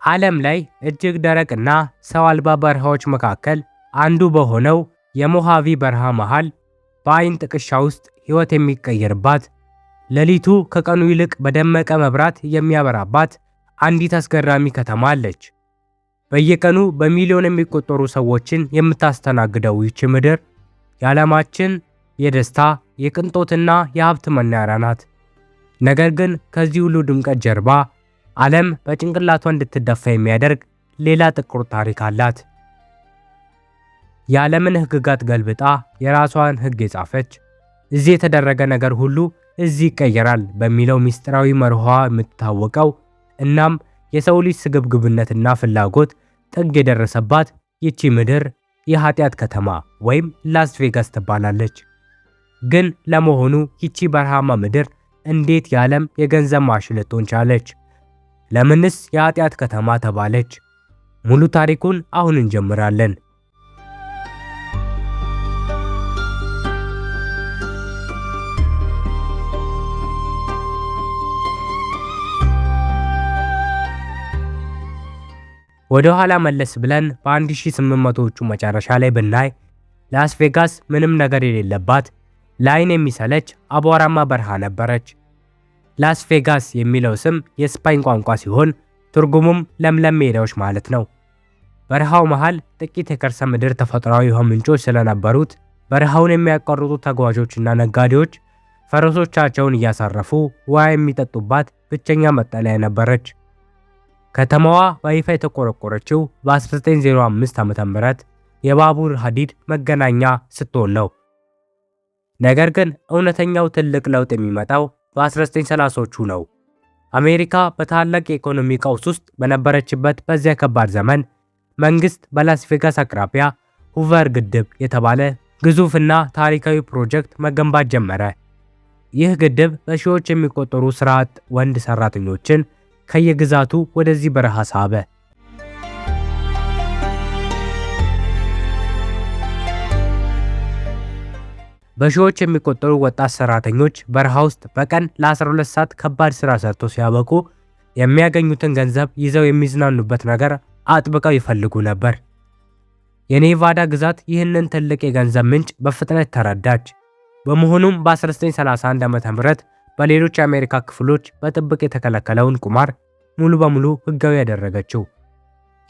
ዓለም ላይ እጅግ ደረቅና ሰው አልባ በረሃዎች መካከል አንዱ በሆነው የሞሃቪ በረሃ መሃል በአይን ጥቅሻ ውስጥ ሕይወት የሚቀየርባት፣ ሌሊቱ ከቀኑ ይልቅ በደመቀ መብራት የሚያበራባት አንዲት አስገራሚ ከተማ አለች። በየቀኑ በሚሊዮን የሚቆጠሩ ሰዎችን የምታስተናግደው ይህች ምድር የዓለማችን የደስታ የቅንጦትና የሀብት መናኸሪያ ናት። ነገር ግን ከዚህ ሁሉ ድምቀት ጀርባ ዓለም በጭንቅላቷ እንድትደፋ የሚያደርግ ሌላ ጥቁር ታሪክ አላት። የዓለምን ሕግጋት ገልብጣ የራሷን ሕግ የጻፈች፣ እዚህ የተደረገ ነገር ሁሉ እዚህ ይቀየራል በሚለው ምስጢራዊ መርሆዋ የምትታወቀው፣ እናም የሰው ልጅ ስግብግብነትና ፍላጎት ጥግ የደረሰባት ይቺ ምድር የኃጢአት ከተማ ወይም ላስ ቬጋስ ትባላለች። ግን ለመሆኑ ይቺ በረሃማ ምድር እንዴት የዓለም የገንዘብ ማዕከል ልትሆን ቻለች? ለምንስ የኃጢአት ከተማ ተባለች? ሙሉ ታሪኩን አሁን እንጀምራለን። ወደ ኋላ መለስ ብለን በ1800ዎቹ መጨረሻ ላይ ብናይ ላስ ቬጋስ ምንም ነገር የሌለባት ለዓይን የሚሰለች አቧራማ በረሃ ነበረች። ላስ ቬጋስ የሚለው ስም የስፓኝ ቋንቋ ሲሆን ትርጉሙም ለምለም ሜዳዎች ማለት ነው። በረሃው መሃል ጥቂት የከርሰ ምድር ተፈጥሯዊ ውሃ ምንጮች ስለነበሩት በረሃውን የሚያቋርጡ ተጓዦችና ነጋዴዎች ፈረሶቻቸውን እያሳረፉ ውሃ የሚጠጡባት ብቸኛ መጠለያ ነበረች። ከተማዋ በይፋ የተቆረቆረችው በ1905 ዓ.ም የባቡር ሐዲድ መገናኛ ስትሆን ነው። ነገር ግን እውነተኛው ትልቅ ለውጥ የሚመጣው በ1930ዎቹ ነው። አሜሪካ በታላቅ የኢኮኖሚ ቀውስ ውስጥ በነበረችበት በዚያ ከባድ ዘመን መንግስት በላስ ቬጋስ አቅራቢያ ሁቨር ግድብ የተባለ ግዙፍና ታሪካዊ ፕሮጀክት መገንባት ጀመረ። ይህ ግድብ በሺዎች የሚቆጠሩ ስራ አጥ ወንድ ሰራተኞችን ከየግዛቱ ወደዚህ በረሃ ሳበ። በሺዎች የሚቆጠሩ ወጣት ሰራተኞች በረሃ ውስጥ በቀን ለ12 ሰዓት ከባድ ስራ ሰርተው ሲያበቁ የሚያገኙትን ገንዘብ ይዘው የሚዝናኑበት ነገር አጥብቀው ይፈልጉ ነበር። የኔቫዳ ግዛት ይህንን ትልቅ የገንዘብ ምንጭ በፍጥነት ተረዳች። በመሆኑም በ1931 ዓ.ም በሌሎች የአሜሪካ ክፍሎች በጥብቅ የተከለከለውን ቁማር ሙሉ በሙሉ ህጋዊ ያደረገችው።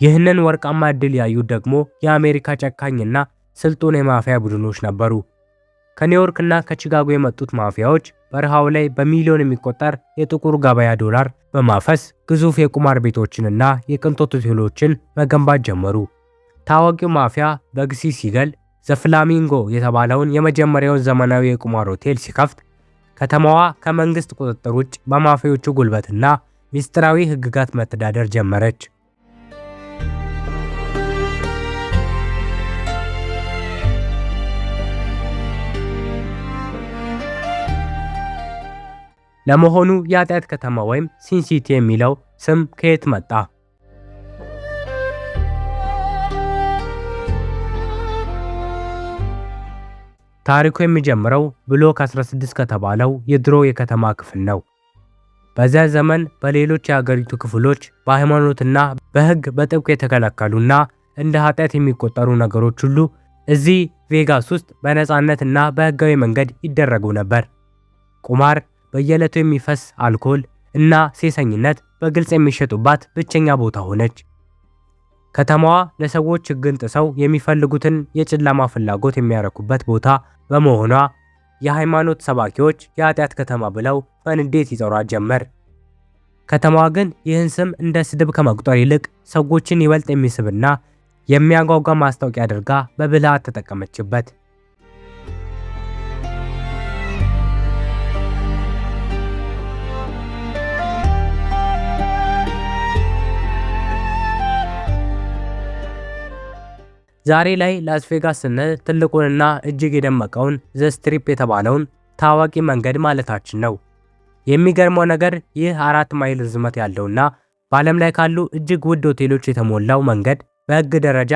ይህንን ወርቃማ ዕድል ያዩት ደግሞ የአሜሪካ ጨካኝና ስልጡን የማፊያ ቡድኖች ነበሩ። ከኒውዮርክ እና ከቺካጎ የመጡት ማፊያዎች በረሃው ላይ በሚሊዮን የሚቆጠር የጥቁር ገበያ ዶላር በማፈስ ግዙፍ የቁማር ቤቶችንና የቅንጦት ሆቴሎችን መገንባት ጀመሩ። ታዋቂው ማፊያ በግሲ ሲገል ዘፍላሚንጎ የተባለውን የመጀመሪያውን ዘመናዊ የቁማር ሆቴል ሲከፍት ከተማዋ ከመንግስት ቁጥጥር ውጭ በማፊያዎቹ ጉልበትና ሚስጥራዊ ህግጋት መተዳደር ጀመረች። ለመሆኑ የኃጢአት ከተማ ወይም ሲን ሲቲ የሚለው ስም ከየት መጣ? ታሪኩ የሚጀምረው ብሎክ 16 ከተባለው የድሮ የከተማ ክፍል ነው። በዚያ ዘመን በሌሎች የሀገሪቱ ክፍሎች በሃይማኖትና በህግ በጥብቅ የተከለከሉና እንደ ኃጢአት የሚቆጠሩ ነገሮች ሁሉ እዚህ ቬጋስ ውስጥ በነፃነትና በህጋዊ መንገድ ይደረጉ ነበር። ቁማር፣ በየዕለቱ የሚፈስ አልኮል እና ሴሰኝነት በግልጽ የሚሸጡባት ብቸኛ ቦታ ሆነች። ከተማዋ ለሰዎች ህግን ጥሰው የሚፈልጉትን የጨለማ ፍላጎት የሚያረኩበት ቦታ በመሆኗ የሃይማኖት ሰባኪዎች የኃጢአት ከተማ ብለው በንዴት ይጠሯት ጀመር። ከተማዋ ግን ይህን ስም እንደ ስድብ ከመቁጠር ይልቅ ሰዎችን ይበልጥ የሚስብና የሚያጓጓ ማስታወቂያ አድርጋ በብልሃት ተጠቀመችበት። ዛሬ ላይ ላስ ቬጋስ ስንል ትልቁንና እጅግ የደመቀውን ዘ ስትሪፕ የተባለውን ታዋቂ መንገድ ማለታችን ነው። የሚገርመው ነገር ይህ 4 ማይል ርዝመት ያለውና በዓለም ላይ ካሉ እጅግ ውድ ሆቴሎች የተሞላው መንገድ በሕግ ደረጃ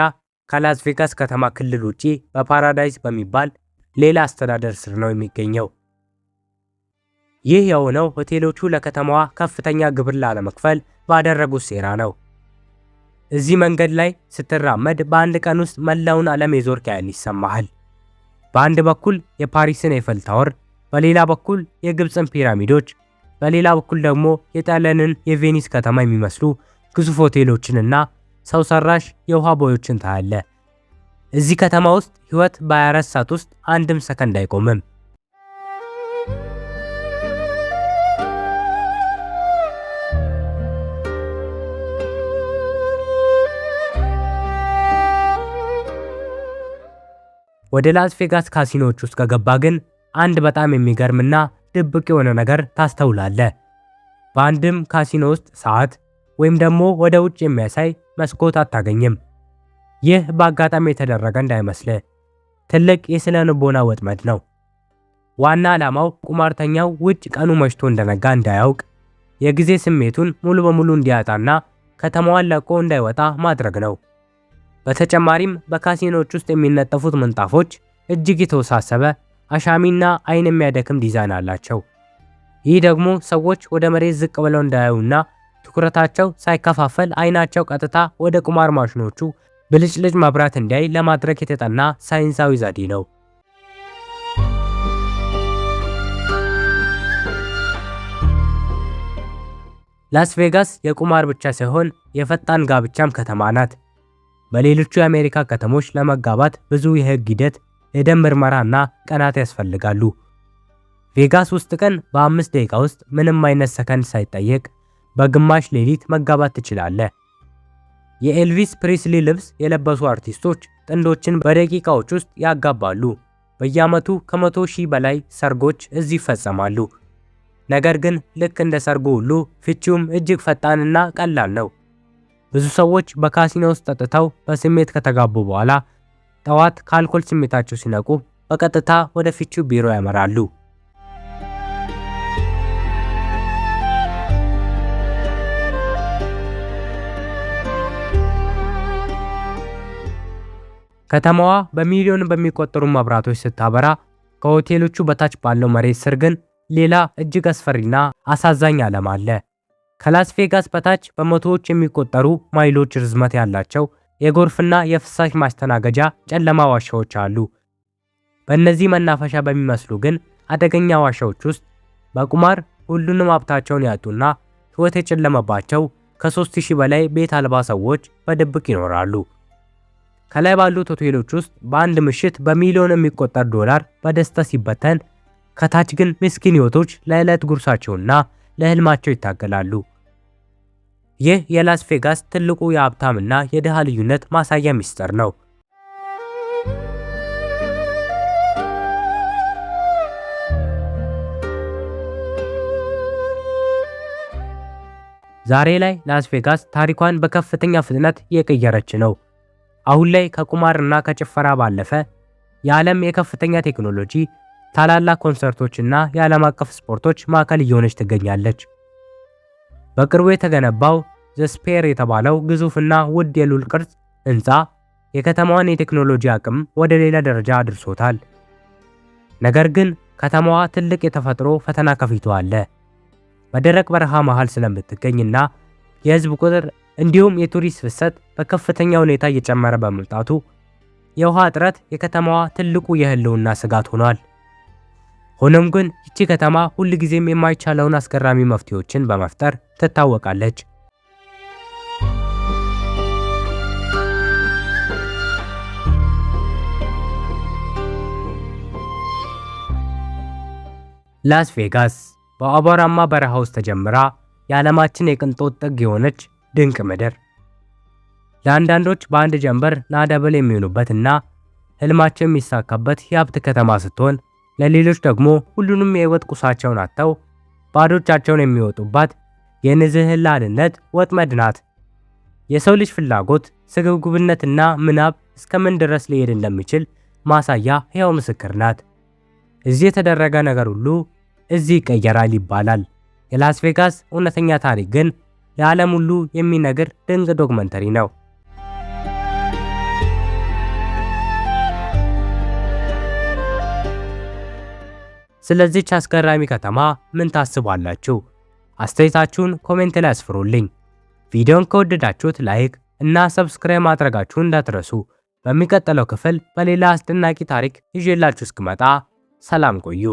ከላስ ቬጋስ ከተማ ክልል ውጪ በፓራዳይስ በሚባል ሌላ አስተዳደር ስር ነው የሚገኘው። ይህ የሆነው ሆቴሎቹ ለከተማዋ ከፍተኛ ግብር ላለመክፈል ባደረጉት ሴራ ነው። እዚህ መንገድ ላይ ስትራመድ በአንድ ቀን ውስጥ መላውን ዓለም የዞርክ ያህል ይሰማሃል። በአንድ በኩል የፓሪስን ኤፈል ታወር፣ በሌላ በኩል የግብፅን ፒራሚዶች፣ በሌላ በኩል ደግሞ የጣሊያንን የቬኒስ ከተማ የሚመስሉ ግዙፍ ሆቴሎችንና ሰው ሰራሽ የውሃ ቦዮችን ታያለ። እዚህ ከተማ ውስጥ ህይወት በ24 ሰዓት ውስጥ አንድም ሰከንድ አይቆምም። ወደ ላስ ቬጋስ ካሲኖዎች ውስጥ ከገባ ግን አንድ በጣም የሚገርምና ድብቅ የሆነ ነገር ታስተውላለ። በአንድም ካሲኖ ውስጥ ሰዓት ወይም ደግሞ ወደ ውጭ የሚያሳይ መስኮት አታገኝም። ይህ በአጋጣሚ የተደረገ እንዳይመስል ትልቅ የስነ ልቦና ወጥመድ ነው። ዋና ዓላማው ቁማርተኛው ውጭ ቀኑ መሽቶ እንደነጋ እንዳያውቅ፣ የጊዜ ስሜቱን ሙሉ በሙሉ እንዲያጣና ከተማዋን ለቆ እንዳይወጣ ማድረግ ነው። በተጨማሪም በካሲኖዎች ውስጥ የሚነጠፉት ምንጣፎች እጅግ የተወሳሰበ አሻሚና አይን የሚያደክም ዲዛይን አላቸው። ይህ ደግሞ ሰዎች ወደ መሬት ዝቅ ብለው እንዳያዩና ትኩረታቸው ሳይከፋፈል አይናቸው ቀጥታ ወደ ቁማር ማሽኖቹ ብልጭልጭ መብራት እንዲያይ ለማድረግ የተጠና ሳይንሳዊ ዘዴ ነው። ላስ ቬጋስ የቁማር ብቻ ሳይሆን የፈጣን ጋብቻም ከተማ ናት። በሌሎቹ የአሜሪካ ከተሞች ለመጋባት ብዙ የህግ ሂደት፣ የደም ምርመራና ቀናት ያስፈልጋሉ። ቬጋስ ውስጥ ቀን በ5 ደቂቃ ውስጥ ምንም አይነት ሰከንድ ሳይጠየቅ በግማሽ ሌሊት መጋባት ትችላለህ። የኤልቪስ ፕሪስሊ ልብስ የለበሱ አርቲስቶች ጥንዶችን በደቂቃዎች ውስጥ ያጋባሉ። በየዓመቱ ከ100,000 በላይ ሰርጎች እዚህ ይፈጸማሉ። ነገር ግን ልክ እንደ ሰርጉ ሁሉ ፍቺውም እጅግ ፈጣንና ቀላል ነው። ብዙ ሰዎች በካሲኖ ውስጥ ጠጥተው በስሜት ከተጋቡ በኋላ ጠዋት ከአልኮል ስሜታቸው ሲነቁ በቀጥታ ወደ ፍቺው ቢሮ ያመራሉ። ከተማዋ በሚሊዮን በሚቆጠሩ መብራቶች ስታበራ፣ ከሆቴሎቹ በታች ባለው መሬት ስር ግን ሌላ እጅግ አስፈሪና አሳዛኝ ዓለም አለ። ከላስ ቬጋስ በታች በመቶዎች የሚቆጠሩ ማይሎች ርዝመት ያላቸው የጎርፍና የፍሳሽ ማስተናገጃ ጨለማ ዋሻዎች አሉ። በእነዚህ መናፈሻ በሚመስሉ ግን አደገኛ ዋሻዎች ውስጥ በቁማር ሁሉንም ሀብታቸውን ያጡና ሕይወት የጨለመባቸው ከ3000 በላይ ቤት አልባ ሰዎች በድብቅ ይኖራሉ። ከላይ ባሉት ሆቴሎች ውስጥ በአንድ ምሽት በሚሊዮን የሚቆጠር ዶላር በደስታ ሲበተን፣ ከታች ግን ምስኪን ሕይወቶች ለዕለት ጉርሳቸውና ለህልማቸው ይታገላሉ። ይህ የላስ ቬጋስ ትልቁ የሀብታምና የድሃ ልዩነት ማሳያ ሚስጥር ነው። ዛሬ ላይ ላስ ቬጋስ ታሪኳን በከፍተኛ ፍጥነት እየቀየረች ነው። አሁን ላይ ከቁማርና ከጭፈራ ባለፈ የዓለም የከፍተኛ ቴክኖሎጂ፣ ታላላቅ ኮንሰርቶችና የዓለም አቀፍ ስፖርቶች ማዕከል እየሆነች ትገኛለች። በቅርቡ የተገነባው ዘ ስፔር የተባለው ግዙፍና ውድ የሉል ቅርጽ ህንፃ የከተማዋን የቴክኖሎጂ አቅም ወደ ሌላ ደረጃ አድርሶታል። ነገር ግን ከተማዋ ትልቅ የተፈጥሮ ፈተና ከፊቷ አለ። በደረቅ በረሃ መሃል ስለምትገኝና የህዝብ ቁጥር እንዲሁም የቱሪስት ፍሰት በከፍተኛ ሁኔታ እየጨመረ በመምጣቱ የውሃ እጥረት የከተማዋ ትልቁ የህልውና ስጋት ሆኗል። ሆኖም ግን ይቺ ከተማ ሁልጊዜም የማይቻለውን አስገራሚ መፍትሄዎችን በመፍጠር ትታወቃለች። ላስ ቬጋስ በአቧራማ በረሃ ውስጥ ተጀምራ የዓለማችን የቅንጦት ጥግ የሆነች ድንቅ ምድር። ለአንዳንዶች በአንድ ጀንበር ናዳብል የሚሆኑበትና ህልማቸው የሚሳካበት የሀብት ከተማ ስትሆን፣ ለሌሎች ደግሞ ሁሉንም የህይወት ቁሳቸውን አጥተው ባዶ እጃቸውን የሚወጡባት የንዝህላልነት ወጥመድ ናት። የሰው ልጅ ፍላጎት፣ ስግብግብነትና ምናብ እስከምን ድረስ ሊሄድ እንደሚችል ማሳያ ሕያው ምስክር ናት። እዚህ የተደረገ ነገር ሁሉ እዚህ ይቀየራል ይባላል። የላስ ቬጋስ እውነተኛ ታሪክ ግን ለዓለም ሁሉ የሚነግር ድንቅ ዶክመንተሪ ነው። ስለዚህች አስገራሚ ከተማ ምን ታስባላችሁ? አስተያየታችሁን ኮሜንት ላይ አስፍሩልኝ። ቪዲዮን ከወደዳችሁት ላይክ፣ እና ሰብስክራይብ ማድረጋችሁን እንዳትረሱ። በሚቀጥለው ክፍል በሌላ አስደናቂ ታሪክ ይዤላችሁ እስክመጣ ሰላም ቆዩ።